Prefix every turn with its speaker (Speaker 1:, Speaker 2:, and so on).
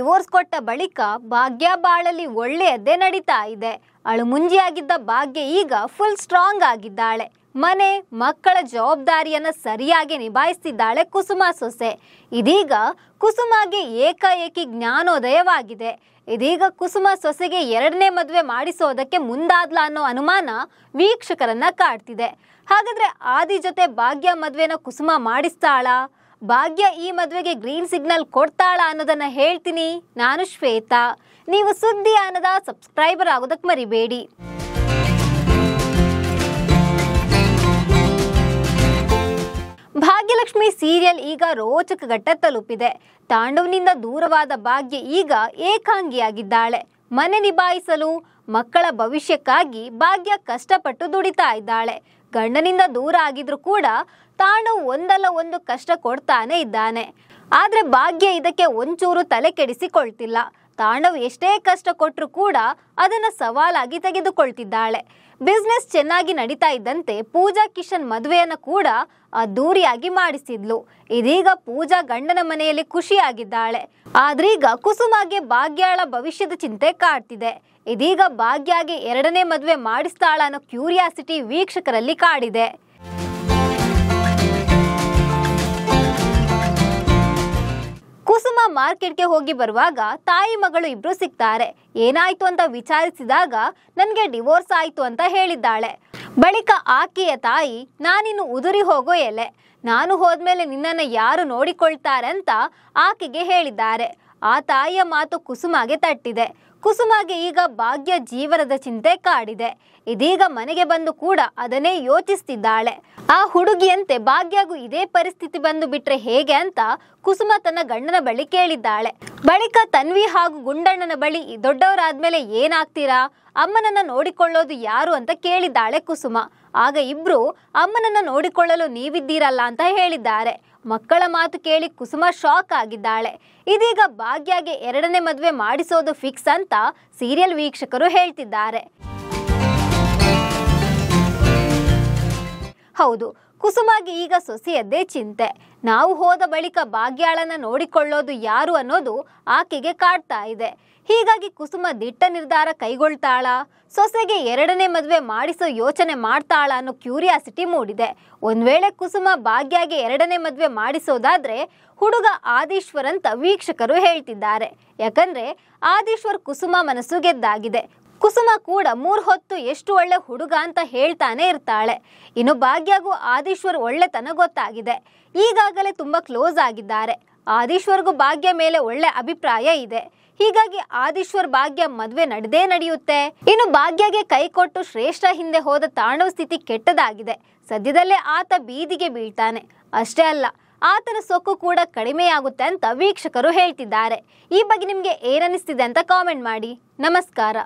Speaker 1: Divorce ಕೊಟ್ಟ ಬಳಿಕ ಭಾಗ್ಯ ಬಾಳಲ್ಲಿ ಒಳ್ಳೆಯದ್ದೇ ನಡೀತಾ ಇದೆ. ಅಳುಮುಂಜಿಯಾಗಿದ್ದ ಭಾಗ್ಯ ಈಗ ಫುಲ್ ಸ್ಟ್ರಾಂಗ್ ಆಗಿದ್ದಾಳೆ. ಮನೆ ಮಕ್ಕಳ ಜವಾಬ್ದಾರಿಯನ್ನ ಸರಿಯಾಗಿ ನಿಭಾಯಿಸ್ತಿದ್ದಾಳೆ ಕುಸುಮ ಸೊಸೆ. ಇದೀಗ ಕುಸುಮಗೆ ಏಕಾಏಕಿ ಜ್ಞಾನೋದಯವಾಗಿದೆ. ಇದೀಗ ಕುಸುಮ ಸೊಸೆಗೆ ಎರಡನೇ ಮದುವೆ ಮಾಡಿಸೋದಕ್ಕೆ ಮುಂದಾದ್ಲ ಅನ್ನೋ ಅನುಮಾನ ವೀಕ್ಷಕರನ್ನ ಕಾಡ್ತಿದೆ. ಹಾಗಾದ್ರೆ ಆದಿ ಜೊತೆ ಭಾಗ್ಯ ಮದುವೆನ ಕುಸುಮ ಮಾಡಿಸ್ತಾಳಾ? ಭಾಗ್ಯ ಈ ಮದುವೆಗೆ ಗ್ರೀನ್ ಸಿಗ್ನಲ್ ಕೊಡ್ತಾಳಾ ಅನ್ನೋದನ್ನ ಹೇಳ್ತೀನಿ. ನಾನು ಶ್ವೇತಾ. ನೀವು ಸುದ್ದಿ ಅನ್ನದ ಸಬ್ಸ್ಕ್ರೈಬರ್ ಆಗೋದಕ್ಕೆ ಮರಿಬೇಡಿ. ಭಾಗ್ಯಲಕ್ಷ್ಮಿ ಸೀರಿಯಲ್ ಈಗ ರೋಚಕ ಘಟ್ಟ ತಲುಪಿದೆ. ತಾಂಡವನಿಂದ ದೂರವಾದ ಭಾಗ್ಯ ಈಗ ಏಕಾಂಗಿಯಾಗಿದ್ದಾಳೆ. ಮನೆ ನಿಭಾಯಿಸಲು ಮಕ್ಕಳ ಭವಿಷ್ಯಕ್ಕಾಗಿ ಭಾಗ್ಯ ಕಷ್ಟಪಟ್ಟು ದುಡಿತಾ ಇದ್ದಾಳೆ. ಗಂಡನಿಂದ ದೂರ ಆಗಿದ್ರು ಕೂಡ ತಾಂಡವ್ ಒಂದಲ್ಲ ಒಂದು ಕಷ್ಟ ಕೊಡ್ತಾನೆ ಇದ್ದಾನೆ. ಆದ್ರೆ ಭಾಗ್ಯ ಇದಕ್ಕೆ ಒಂಚೂರು ತಲೆ ಕೆಡಿಸಿಕೊಳ್ತಿಲ್ಲ. ತಾಂಡವ್ ಎಷ್ಟೇ ಕಷ್ಟ ಕೊಟ್ಟರು ಕೂಡ ಅದನ್ನ ಸವಾಲಾಗಿ ತೆಗೆದುಕೊಳ್ತಿದ್ದಾಳೆ. ಬಿಸ್ನೆಸ್ ಚೆನ್ನಾಗಿ ನಡೀತಾ ಇದ್ದಂತೆ ಪೂಜಾ ಕಿಶನ್ ಮದುವೆಯನ್ನ ಕೂಡ ಅದ್ದೂರಿಯಾಗಿ ಮಾಡಿಸಿದ್ಲು. ಇದೀಗ ಪೂಜಾ ಗಂಡನ ಮನೆಯಲ್ಲಿ ಖುಷಿಯಾಗಿದ್ದಾಳೆ. ಆದ್ರೀಗ ಕುಸುಮಗೆ ಭಾಗ್ಯಾಳ ಭವಿಷ್ಯದ ಚಿಂತೆ ಕಾಡ್ತಿದೆ. ಇದೀಗ ಭಾಗ್ಯಾಗೆ ಎರಡನೇ ಮದುವೆ ಮಾಡಿಸ್ತಾಳ ಅನ್ನೋ ಕ್ಯೂರಿಯಾಸಿಟಿ ವೀಕ್ಷಕರಲ್ಲಿ ಕಾಡಿದೆ. ಕುಸುಮ ಮಾರ್ಕೆಟ್ಗೆ ಹೋಗಿ ಬರುವಾಗ ತಾಯಿ ಮಗಳು ಇಬ್ರು ಸಿಗ್ತಾರೆ. ಏನಾಯ್ತು ಅಂತ ವಿಚಾರಿಸಿದಾಗ ನನಗೆ ಡಿವೋರ್ಸ್ ಆಯ್ತು ಅಂತ ಹೇಳಿದ್ದಾಳೆ. ಬಳಿಕ ಆಕೆಯ ತಾಯಿ, ನಾನಿನ್ನು ಉದುರಿ ಹೋಗೋ ಎಲೆ, ನಾನು ಹೋದ್ಮೇಲೆ ನಿನ್ನನ್ನು ಯಾರು ನೋಡಿಕೊಳ್ತಾರೆ ಅಂತ ಆಕೆಗೆ ಹೇಳಿದ್ದಾರೆ. ಆ ತಾಯಿಯ ಮಾತು ಕುಸುಮಗೆ ತಟ್ಟಿದೆ. ಕುಸುಮಗೆ ಈಗ ಭಾಗ್ಯ ಜೀವನದ ಚಿಂತೆ ಕಾಡಿದೆ. ಇದೀಗ ಮನೆಗೆ ಬಂದು ಕೂಡ ಅದನ್ನೇ ಯೋಚಿಸ್ತಿದ್ದಾಳೆ. ಆ ಹುಡುಗಿಯಂತೆ ಭಾಗ್ಯಗೂ ಇದೇ ಪರಿಸ್ಥಿತಿ ಬಂದು ಬಿಟ್ರೆ ಹೇಗೆ ಅಂತ ಕುಸುಮ ತನ್ನ ಗಂಡನ ಬಳಿ ಕೇಳಿದ್ದಾಳೆ. ಬಳಿಕ ತನ್ವಿ ಹಾಗೂ ಗುಂಡಣ್ಣನ ಬಳಿ ದೊಡ್ಡವರಾದ್ಮೇಲೆ ಏನಾಗ್ತೀರಾ, ಅಮ್ಮನನ್ನ ನೋಡಿಕೊಳ್ಳೋದು ಯಾರು ಅಂತ ಕೇಳಿದ್ದಾಳೆ ಕುಸುಮ. ಆಗ ಇಬ್ರು ಅಮ್ಮನನ್ನ ನೋಡಿಕೊಳ್ಳಲು ನೀವಿದ್ದೀರಲ್ಲ ಅಂತ ಹೇಳಿದ್ದಾರೆ. ಮಕ್ಕಳ ಮಾತು ಕೇಳಿ ಕುಸುಮ ಶಾಕ್ ಆಗಿದ್ದಾಳೆ. ಇದೀಗ ಭಾಗ್ಯಗೆ ಎರಡನೇ ಮದುವೆ ಮಾಡಿಸೋದು ಫಿಕ್ಸ್ ಅಂತ ಸೀರಿಯಲ್ ವೀಕ್ಷಕರು ಹೇಳ್ತಿದ್ದಾರೆ. ಹೌದು, ಕುಸುಮಗೆ ಈಗ ಸೊಸೆಯದ್ದೇ ಚಿಂತೆ. ನಾವು ಹೋದ ಬಳಿಕ ಭಾಗ್ಯಾಳನ್ನ ನೋಡಿಕೊಳ್ಳೋದು ಯಾರು ಅನ್ನೋದು ಆಕೆಗೆ ಕಾಡ್ತಾ ಇದೆ. ಹೀಗಾಗಿ ಕುಸುಮ ದಿಟ್ಟ ನಿರ್ಧಾರ ಕೈಗೊಳ್ತಾಳಾ, ಸೊಸೆಗೆ ಎರಡನೇ ಮದುವೆ ಮಾಡಿಸೋ ಯೋಚನೆ ಮಾಡ್ತಾಳಾ ಅನ್ನೋ ಕ್ಯೂರಿಯಾಸಿಟಿ ಮೂಡಿದೆ. ಒಂದ್ ವೇಳೆ ಕುಸುಮ ಭಾಗ್ಯಗೆ ಎರಡನೇ ಮದುವೆ ಮಾಡಿಸೋದಾದ್ರೆ ಹುಡುಗ ಆದೀಶ್ವರ್ ಅಂತ ವೀಕ್ಷಕರು ಹೇಳ್ತಿದ್ದಾರೆ. ಯಾಕಂದ್ರೆ ಆದೀಶ್ವರ್ ಕುಸುಮ ಮನಸ್ಸು ಗೆದ್ದಾಗಿದೆ. ಕುಸುಮ ಕೂಡ 3 ಹೊತ್ತು ಎಷ್ಟು ಒಳ್ಳೆ ಹುಡುಗ ಅಂತ ಹೇಳ್ತಾನೆ ಇರ್ತಾಳೆ. ಇನ್ನು ಭಾಗ್ಯಗೂ ಆದೀಶ್ವರ್ ಒಳ್ಳೆತನ ಗೊತ್ತಾಗಿದೆ. ಈಗಾಗಲೇ ತುಂಬಾ ಕ್ಲೋಸ್ ಆಗಿದ್ದಾರೆ. ಆದೀಶ್ವರ್ಗೂ ಭಾಗ್ಯ ಮೇಲೆ ಒಳ್ಳೆ ಅಭಿಪ್ರಾಯ ಇದೆ. ಹೀಗಾಗಿ ಆದೀಶ್ವರ್ ಭಾಗ್ಯ ಮದುವೆ ನಡೆಯುತ್ತೆ. ಇನ್ನು ಭಾಗ್ಯಗೆ ಕೈ ಕೊಟ್ಟು ಶ್ರೇಷ್ಠ ಹಿಂದೆ ಹೋದ ತಾಂಡವ ಸ್ಥಿತಿ ಕೆಟ್ಟದಾಗಿದೆ. ಸದ್ಯದಲ್ಲೇ ಆತ ಬೀದಿಗೆ ಬೀಳ್ತಾನೆ. ಅಷ್ಟೇ ಅಲ್ಲ, ಆತನ ಸೊಕ್ಕು ಕೂಡ ಕಡಿಮೆಯಾಗುತ್ತೆ ಅಂತ ವೀಕ್ಷಕರು ಹೇಳ್ತಿದ್ದಾರೆ. ಈ ಬಗ್ಗೆ ನಿಮ್ಗೆ ಏನನ್ನಿಸ್ತಿದೆ ಅಂತ ಕಾಮೆಂಟ್ ಮಾಡಿ. ನಮಸ್ಕಾರ.